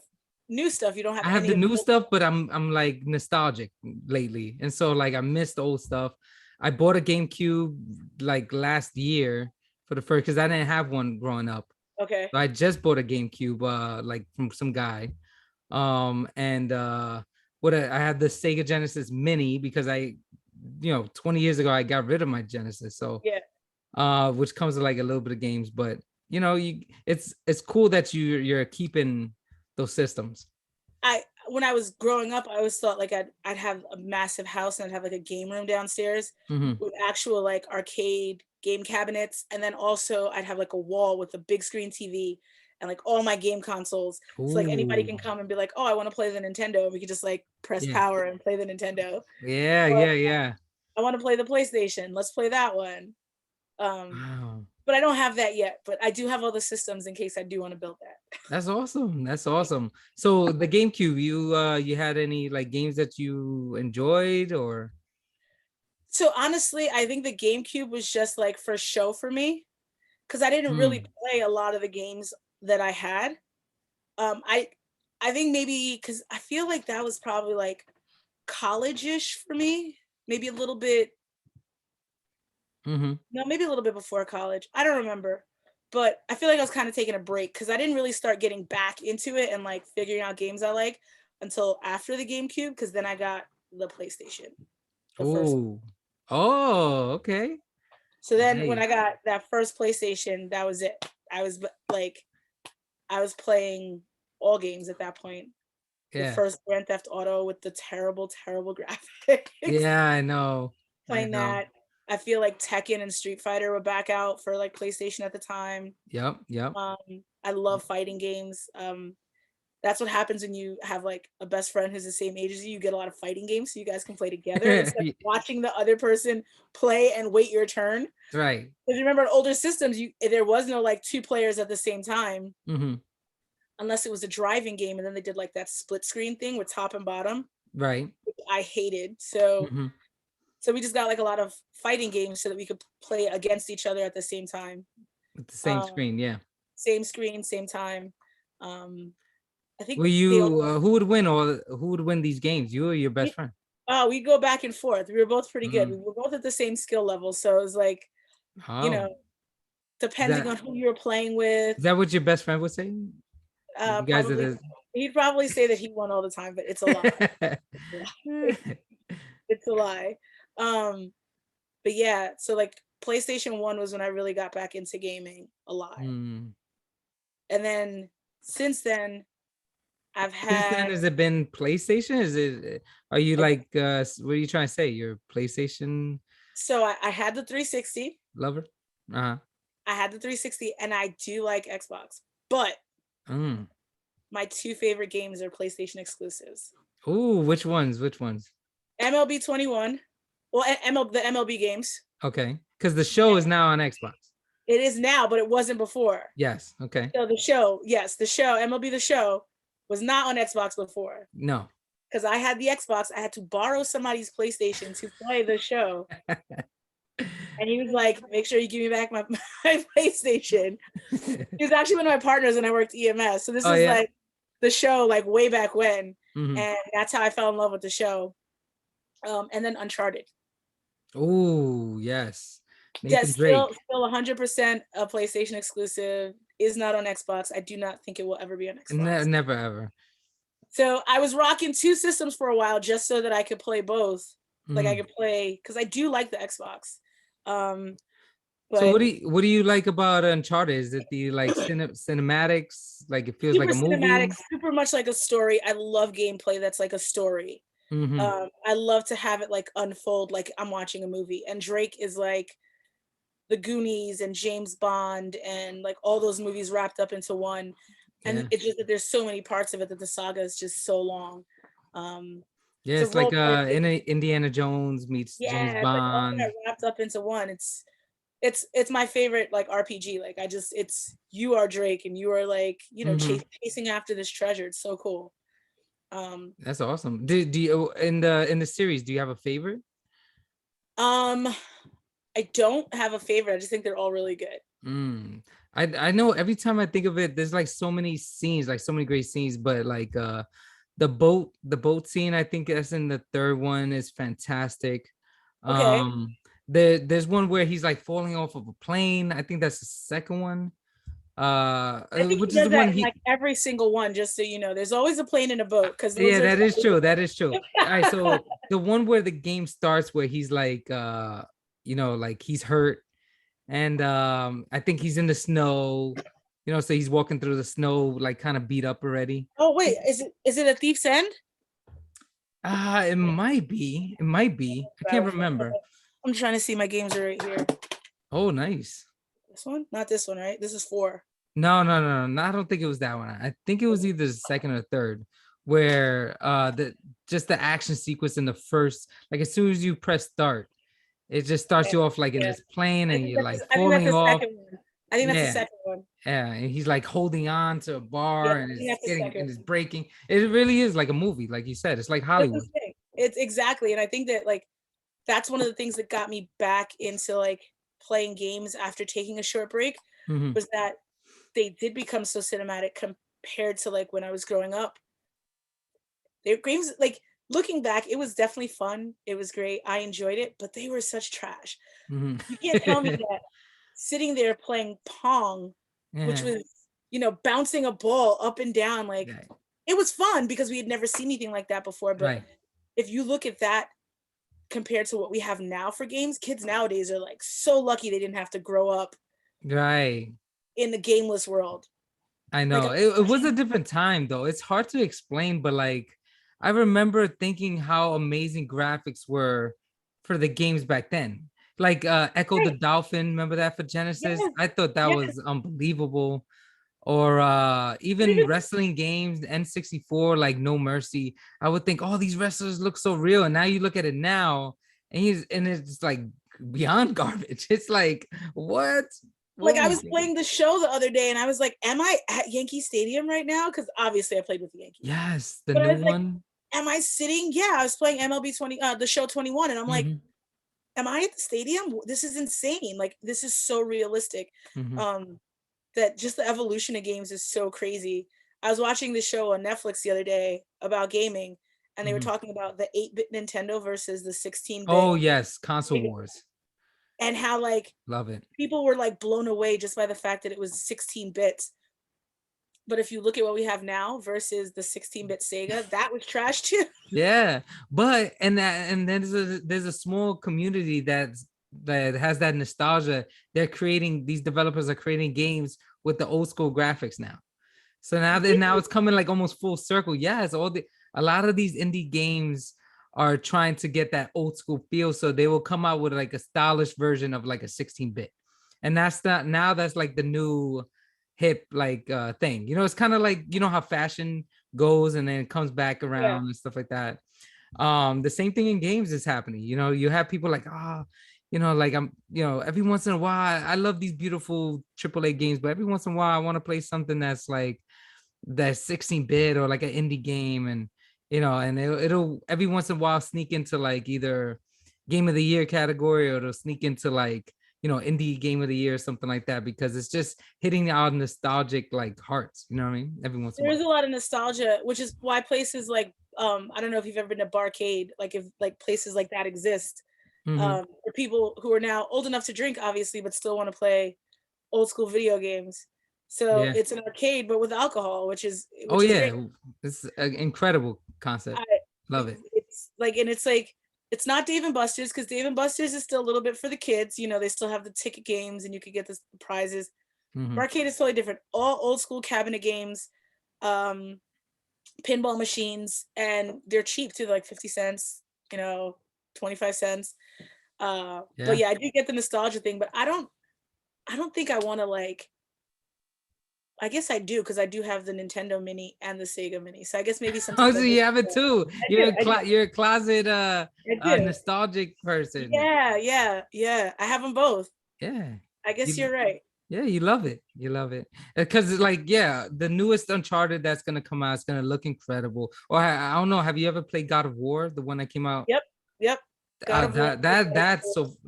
new stuff. You don't have I have any the of the new old. stuff, but I'm like nostalgic lately. And so like I missed old stuff. I bought a GameCube like last year for the first because I didn't have one growing up. Okay. So I just bought a GameCube like from some guy. And I had the Sega Genesis Mini because 20 years ago I got rid of my Genesis. So Yeah. which comes with like a little bit of games, but it's cool that you're keeping those systems. When I was growing up, I always thought like I'd have a massive house and I'd have like a game room downstairs Mm-hmm. with actual like arcade game cabinets, and then also I'd have like a wall with a big screen TV and like all my game consoles. So like anybody Ooh, can come and be like, "Oh, I want to play the Nintendo," and we could just like press yeah, power and play the Nintendo. yeah, Or yeah, yeah. I want to play the PlayStation. Let's play that one. Um, Wow, but I don't have that yet. But I do have all the systems in case I do want to build that. that's awesome. That's awesome. So the GameCube, you had any like games that you enjoyed or? So honestly, I think the GameCube was just like for show for me because I didn't really Hmm. play a lot of the games that I had. Um, I I think maybe because I feel like that was probably like college-ish for me, maybe a little bit, Mm-hmm. no, maybe a little bit before college. I don't remember, but I feel like I was kind of taking a break because I didn't really start getting back into it and like figuring out games I like until after the GameCube. Because then I got the PlayStation, the first one. Oh, oh, okay. So then when I Nice. got that first PlayStation, that was it. I was like, I was playing all games at that point. The Yeah. first Grand Theft Auto with the terrible, terrible graphics. Yeah, I know. I Playing know. that. I feel like Tekken and Street Fighter were back out for like PlayStation at the time. Yep, yep. I love fighting games. That's what happens when you have like a best friend who's the same age as you. You get a lot of fighting games, so you guys can play together instead of watching the other person play and wait your turn. Right. Because remember, in older systems, there was no like two players at the same time, Mm-hmm. unless it was a driving game, and then they did like that split screen thing with top and bottom, Right. which I hated. So Mm-hmm. we just got like a lot of fighting games so that we could play against each other at the same time. With the same Um, screen, yeah. Same screen, same time. Um, I think Were they all. you who would win or who would win these games? You or your best friend? Oh, we go back and forth. We were both pretty good. We Mm. were both at the same skill level, so it was like, you Oh, know, is depending on that who you were playing with. is that what your best friend would say? You guys are Probably the he'd probably say that he won all the time, but it's a lie. It's a lie. Um, but yeah, so like PlayStation 1 was when I really got back into gaming a lot. Hmm. And then since then, I've Since then, had. has it been PlayStation? Are you Okay, like what are you trying to say? You're PlayStation so I had the 360. lover? Uh-huh. I had the 360, and I do like Xbox, but Mm. my two favorite games are PlayStation exclusives. Ooh, which ones? Which ones? MLB 21, well, the MLB games. Okay, because the show is now on Xbox. It is now, but it wasn't before. Yes. Okay. So the show, yes, the show, MLB The Show, was not on Xbox before. No. Because I had the Xbox, I had to borrow somebody's PlayStation to play the show. And he was like, make sure you give me back my PlayStation. He was actually one of my partners when I worked EMS. So this Oh is yeah. like the show, like way back when. Mm-hmm. And that's how I fell in love with the show. And then Uncharted. Oh yes. Nathan Yes, Drake. still 100% a PlayStation exclusive. Is not on Xbox. I do not think it will ever be on Xbox. Never ever. So I was rocking two systems for a while just so that I could play both. Like I could play, because I do like the Xbox. So But what do you like about Uncharted? Is it the like cinematics? Like it feels like super a cinematic, movie? super much like a story. I love gameplay that's like a story. Mm-hmm. I love to have it like unfold like I'm watching a movie. And Drake is like the Goonies and James Bond and like all those movies wrapped up into one. And Yeah. it's just that there's so many parts of it that the saga is just so long. Yeah, To it's like roll credits, Indiana Jones meets James yeah, it's like all Bond. that wrapped up into one. It's my favorite like RPG. Like I just it's you are Drake and you are like, you know, Mm-hmm. chasing after this treasure. It's so cool. That's awesome. Do you in the series, do you have a favorite? Um I don't have a favorite. I just think they're all really good. Mm. I know every time I think of it, there's like so many scenes, like so many great scenes, but like the boat scene, I think that's in the third one is fantastic. Okay. There's one where he's like falling off of a plane. I think that's the second one. I think Which he is does the that one in like he every single one, just so you know. There's always a plane and a boat because those yeah, are that is true. That is true. All right, so the one where the game starts where he's like like he's hurt and I think he's in the snow, so he's walking through the snow like kind of beat up already. Oh wait, is it a Thief's End? It might be. It might be. I can't remember. I'm trying to see, my games are right here. Oh, nice. This one? Not this one, right? This is 4. No, no, no, no. I don't think it was that one. I think it was either the second or third, where the action sequence in the first, like as soon as you press start, it just starts Okay. you off like in Yeah. this plane and you're like I think that's falling the off. second one. I think that's the Yeah. second one. Yeah, and he's like holding on to a Yeah, bar I and think it's that's the getting second and it's one. breaking. It really is like a movie, like you said. It's like That's the Hollywood. thing. It's exactly, and I think that like that's one of the things that got me back into like playing games after taking a short break Mhm. was that they did become so cinematic compared to like when I was growing up. Their games, like looking back, it was definitely fun. It was great. I enjoyed it, but they were such trash. Mhm. You can't tell me that sitting there playing Pong, which Yeah. was, bouncing a ball up and down, like Yeah. it was fun because we had never seen anything like that before. But Right. if you look at that compared to what we have now for games, kids nowadays are like so lucky they didn't have to grow up Right. in the gameless world. I Like, know it was a different time though. It's hard to explain, but like I remember thinking how amazing graphics were for the games back then. Like Echo the right, Dolphin, remember that for Genesis? yes, I thought that yes. was unbelievable. Or But even even wrestling games, N64, like No Mercy. I would think, oh, these wrestlers look so real. And now you look at it now, and it's like beyond garbage. It's like, what? like What were I we was thinking? playing the show the other day and I was like, am I at Yankee Stadium right now? Because obviously I played with the Yankees. Yes, the But I new was like, one. am I sitting? Yeah, I was playing MLB 20, the show 21, and I'm like, Hmm. am I at the stadium? This is insane. Like, this is so realistic. Hmm. Um, that just the evolution of games is so crazy. I was watching the show on Netflix the other day about gaming, and they were Hmm. talking about the 8-bit Nintendo versus the 16-bit, Oh yes, console wars. and how like Love it. people were like blown away just by the fact that it was 16 bits. But if you look at what we have now versus the 16-bit Sega, that was trash too. Yeah, but and then there's a small community that has that nostalgia. These developers are creating games with the old school graphics now. So now it's coming like almost full circle. Yes, a lot of these indie games are trying to get that old school feel. So they will come out with like a stylish version of like a 16-bit. And that's like the new hip like thing. It's kind of like how fashion goes and then it comes back Yeah. around and stuff like that. The same thing in games is happening. You have people like, like I'm, every once in a while, I love these beautiful AAA games, but every once in a while, I want to play something that's like that 16-bit or like an indie game, and and it'll every once in a while sneak into like either game of the year category, or it'll sneak into like indie game of the year or something like that, because it's just hitting our nostalgic like hearts. You know what I mean? Every once in a There while. is a lot of nostalgia, which is why places like I don't know if you've ever been to Barcade, like if like places like that exist, Hmm. for people who are now old enough to drink, obviously, but still want to play old school video games. So Yeah. it's an arcade, but with alcohol, Oh which is great. yeah, it's an incredible concept. I, Love it. it's like, and it's like, it's not Dave and Buster's, because Dave and Buster's is still a little bit for the kids. They still have the ticket games and you could get the prizes. Hmm. Barcade is totally different. All old school cabinet games, um, pinball machines, and they're cheap too, like 50 cents, 25 cents. But Yeah. yeah, I do get the nostalgia thing, but I don't think I want to like, I guess I do, because I do have the Nintendo Mini and the Sega Mini. So I guess maybe Oh, sometimes so I you miss. have it too. I do. I do. You're a closet I do. nostalgic person. Yeah, yeah, yeah. I have them both. Yeah. I guess You you're right. Yeah, you love it. You love it. Because like, yeah, the newest Uncharted that's gonna come out is gonna look incredible. Or I don't know, have you ever played God of War, the one that came out? Yep. Yep. God of War.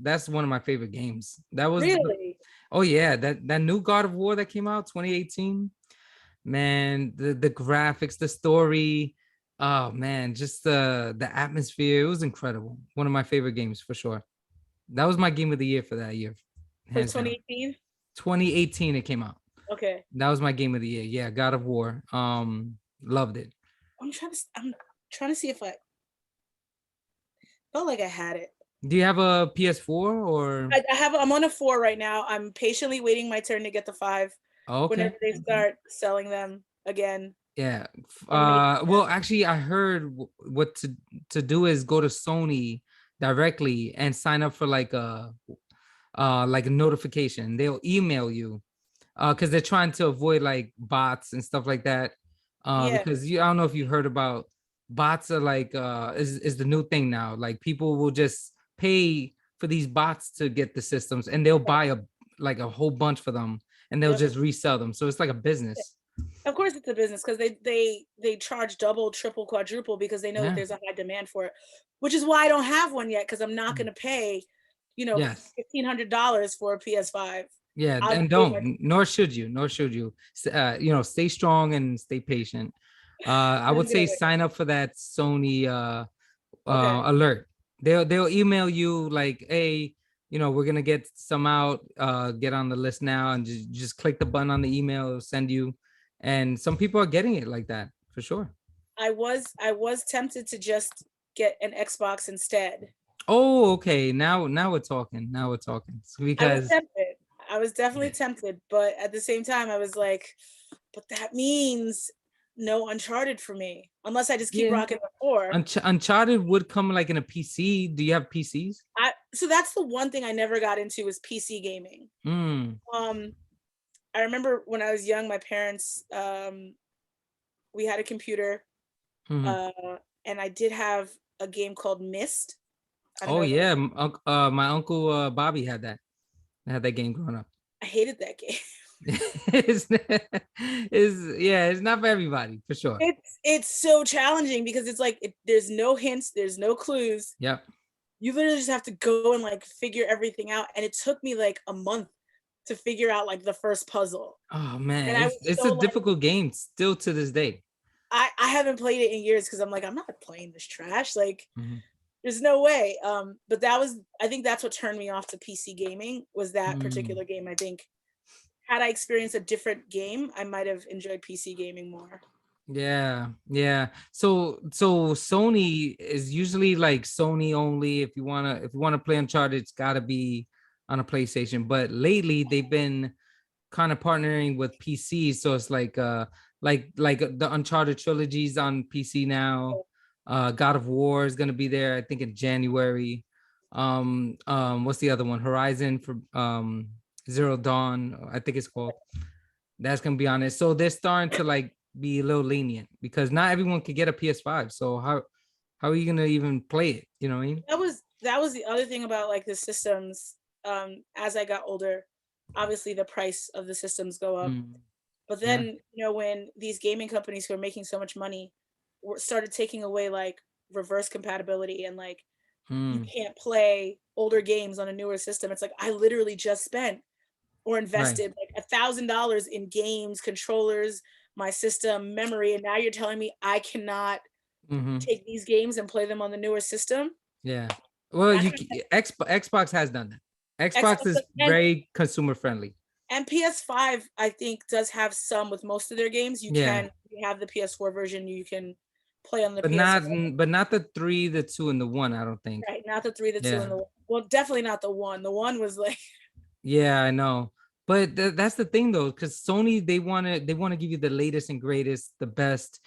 That's one of my favorite games. That was Really? Oh yeah, that new God of War that came out 2018. Man, the graphics, the story, oh man, just the atmosphere. It was incredible. One of my favorite games for sure. That was my game of the year for that year, For hands down. 2018? 2018 it came out. Okay. That was my game of the year. Yeah, God of War. Loved it. I'm trying to see if I felt like I had it. Do you have a PS4 or? I'm on a 4 right now. I'm patiently waiting my turn to get the 5 Oh, okay. whenever they Okay. start selling them again Yeah. or making Well, them. actually, I heard what to do is go to Sony directly and sign up for like a notification. They'll email you because they're trying to avoid like bots and stuff like that. Yeah. Because I don't know if you heard about bots are like is the new thing now. Like people will just pay for these bots to get the systems, and they'll buy a whole bunch for them, and they'll Yep. just resell them. So it's like a business. Of course it's a business, because they charge double, triple, quadruple, because they know that Yeah. there's a high demand for it, which is why I don't have one yet, because I'm not going to pay, Yes. $1,500 for a PS5. Yeah, I'll and pay my. don't, nor should you. Stay strong and stay patient. I I'm would say good. sign up for that Sony Okay. alert. They'll email you like, hey, we're gonna get some out. Get on the list now, and just click the button on the email. It'll send you. And some people are getting it like that for sure. I was tempted to just get an Xbox instead. Oh, okay. Now we're talking. Now we're talking. I was Because tempted. I was definitely tempted, but at the same time, I was like, but that means no Uncharted for me, unless I just keep yeah, rocking the 4. Uncharted would come like in a PC. Do you have PCs? So that's the one thing I never got into, was PC gaming. Mm. Um, I remember when I was young, my parents, we had a computer, Mhm. uh, and I did have a game called Myst. I don't Oh know if yeah, my uncle Bobby had that. I had that game growing up. I hated that game. It's not for everybody for sure. It's so challenging, because it's like, there's no hints, there's no clues. Yep. You literally just have to go and like figure everything out, and it took me like a month to figure out like the first puzzle. Oh man, And I it's was a so like, difficult game still to this day. I haven't played it in years, because I'm like, I'm not playing this trash. Like, Mhm. there's no way. But I think that's what turned me off to PC gaming, was that Mm. particular game. I think had I experienced a different game, I might have enjoyed PC gaming more. Yeah, yeah. So Sony is usually like Sony only. If you wanna play Uncharted, it's gotta be on a PlayStation. But lately they've been kind of partnering with PC, so it's like the Uncharted trilogies on PC now. God of War is gonna be there, I think in January. What's the other one? Horizon for Zero Dawn, I think it's called. That's gonna be on it. So they're starting to like be a little lenient because not everyone could get a PS5. So how are you gonna even play it? You know what I mean? that was the other thing about like the systems. As I got older, obviously the price of the systems go up. Mm, But yeah. then, when these gaming companies who are making so much money started taking away like reverse compatibility, and like you Mm, can't play older games on a newer system. It's like I literally just spent or right. invested like $1,000 in games, controllers, my system, memory, and now you're telling me I cannot Hmm. take these games and play them on the newer system? Yeah. Well, That kind Xbox has done that. of Xbox Xbox is very consumer friendly. and PS5, I think, does have some with most of their games. Yeah. You have the PS4 version, you can play on the But PS5. not the three, the two, and the one, I don't think. Right, not the three, the two, Yeah. and the one. Well, definitely not the one. The one was like, Yeah, I know. But that's the thing though, because Sony they want to give you the latest and greatest, the best,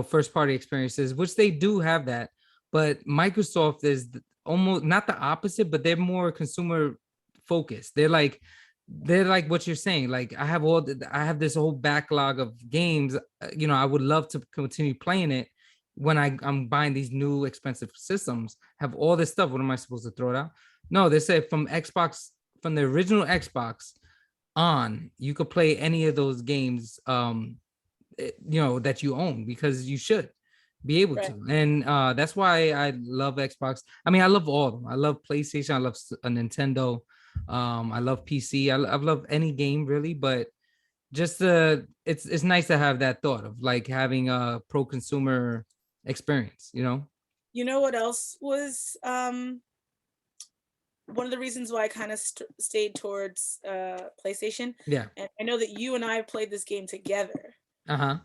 first party experiences, which they do have that. But Microsoft is almost not the opposite, but they're more consumer focused. They're like what you're saying. Like I have this whole backlog of games. I would love to continue playing it when I'm buying these new expensive systems. Have all this stuff. What am I supposed to throw it out? No, they said from the original Xbox on, you could play any of those games that you own, because you should be able right. to. And that's why I love Xbox. I mean, I love all of them. I love PlayStation, I love a Nintendo, I love PC, I love any game really. But just it's nice to have that thought of like having a pro consumer experience. You know what else was one of the reasons why I kind of stayed towards PlayStation? Yeah. And I know that you and I played this game together. Uh-huh.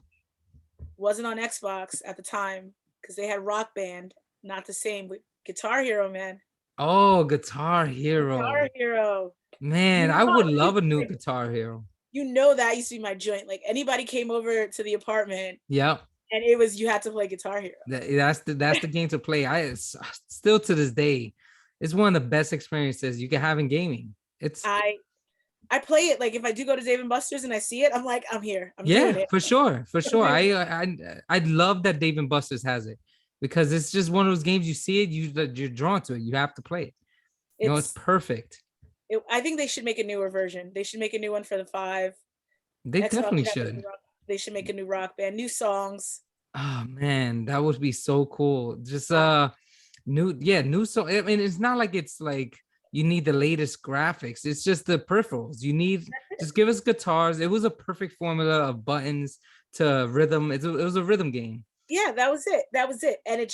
Wasn't on Xbox at the time because they had Rock Band, not the same with Guitar Hero, man. Oh, Guitar Hero. Guitar Hero. Man, You I know, would love a new Guitar Hero. that used to be my joint. Like anybody came over to the apartment Yep. and it was you had to play Guitar Hero. That's the game to play. Still to this day, it's one of the best experiences you can have in gaming. It's I I play it like if I do go to Dave and Buster's and I see it, I'm like, I'm here. I'm doing Yeah, it. for sure, for I'm sure. doing it. I love that Dave and Buster's has it, because it's just one of those games. You see it, you're drawn to it. You have to play it. It's It's perfect. I think they should make a newer version. They should make a new one for the 5. They Xbox definitely should have a should. they should make a new Rock Band, new songs. Oh man, that would be so cool. Just I, new song. I mean, it's not like it's like you need the latest graphics. It's just the peripherals. Just give us guitars. It was a perfect formula of buttons to rhythm. It was a rhythm game. yeah, that was it. That was it. And it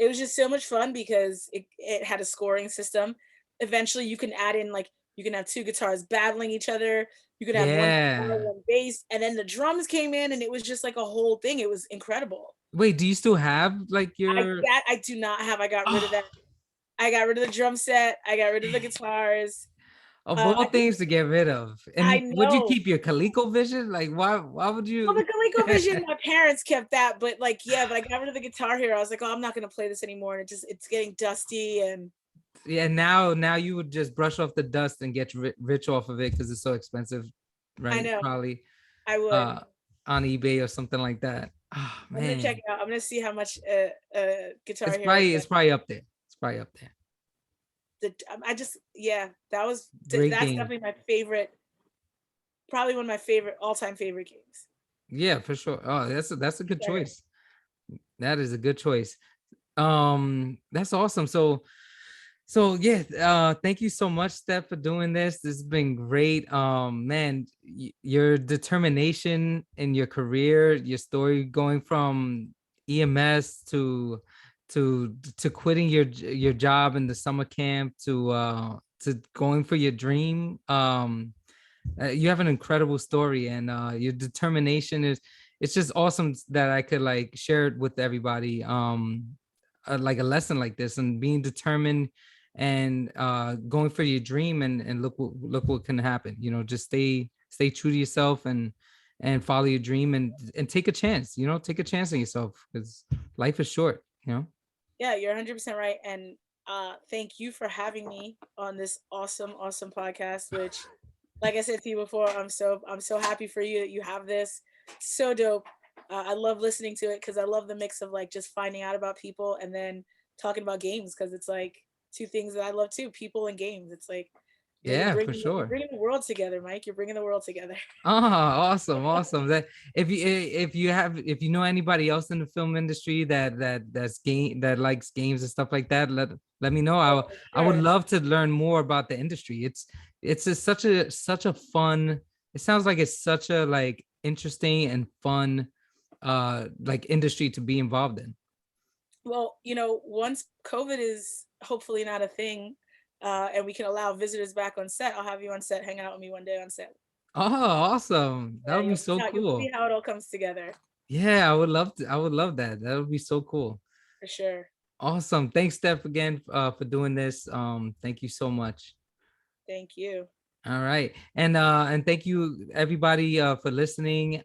was just so much fun because it had a scoring system. Eventually you can add in like you can have two guitars battling each other. You can have one guitar, Yeah. one bass, and then the drums came in and it was just like a whole thing. It was incredible. Wait, do you still have like your I do not have. I got rid of that. oh, I got rid of the drum set. I got rid of the guitars. of all I think things to get rid of? I And would you know. keep your ColecoVision? Like why would Well, you the ColecoVision, my parents kept that, but like, yeah, but I got rid of the Guitar Hero. I was like, oh, I'm not gonna play this anymore, and it's getting dusty, and Yeah, now you would just brush off the dust and get rich off of it because it's so expensive, I right? know Probably I would. uh on eBay or something like that. Oh I'm gonna check man. it out. I'm gonna see how much Guitar It's Hero is. probably it's probably up there. It's probably up there. I just yeah, Great that's game. definitely my favorite. Probably one of my favorite all time favorite games. Yeah, for sure. Oh, that's a good Guitar Hero. choice. That is a good choice. That's awesome. So yeah, thank you so much, Steph, for doing this. This has been great. Man, your determination in your career, your story going from EMS to quitting your job in the summer camp to going for your dream. You have an incredible story, and your determination is it's just awesome that I could like share it with everybody. Like a lesson like this, and being determined and going for your dream, and look what can happen. Just stay true to yourself, and follow your dream, and take a chance. Take a chance on yourself, because life is short. Yeah, you're 100% right, and thank you for having me on this awesome podcast. Which, like I said to you before, I'm so happy for you that you have this. So dope. I love listening to it because I love the mix of like just finding out about people and then talking about games because it's like two things that I love too, people and games. It's like, Yeah, for you're sure. bringing the world together, Mike. You're bringing the world together. Oh, awesome, awesome. That if you know anybody else in the film industry that likes games and stuff like that, let me know. Oh, for I would sure. love to learn more about the industry. It's just such a fun. It sounds like it's such a like interesting and fun like industry to be involved in. Well, you know, once COVID is hopefully not a thing, and we can allow visitors back on set, I'll have you on set, hanging out with me one day on set. Oh, awesome. That Yeah, would be so you'll see cool. how it all comes together Yeah, I would love to. I would love that. That would be so cool. for sure. Awesome. Thanks, Steph, again for doing this. Thank you so much. Thank you. All right. And thank you everybody for listening.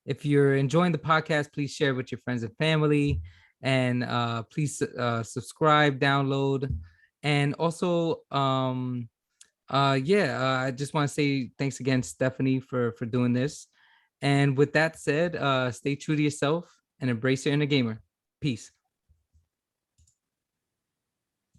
If you're enjoying the podcast, please share with your friends and family. And please subscribe, download, and also I just want to say thanks again, Stephanie, for doing this. And with that said, stay true to yourself and embrace your inner gamer. Peace.